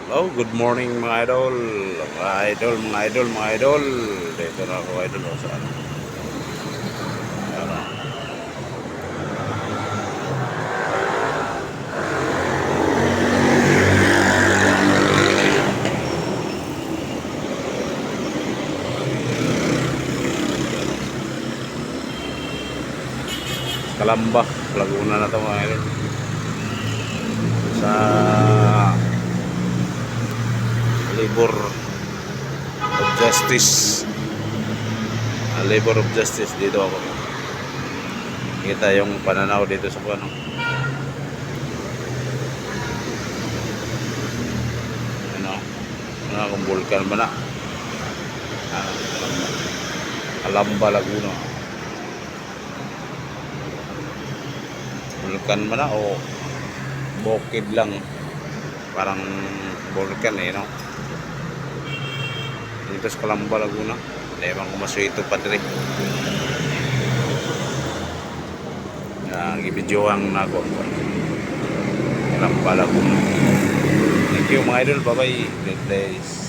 Hello, good morning mga idol. Mga idol. Dito na ako idol sa ano. Ano, Kalamba, Laguna na to mga idol. Sa Labor of Justice. Labor of Justice dito ako. Kita yung pananaw dito sa ano. Ano, kung vulkan ba na. Ah, Kalamba, Laguna. Vulkan ba na o bukid lang, parang vulkan no, dito sa Calamba, Laguna. Ewan ko maswito pa diri gibidyohan na ako. Calamba, Laguna. Thank you mga idol, bye bye, good days.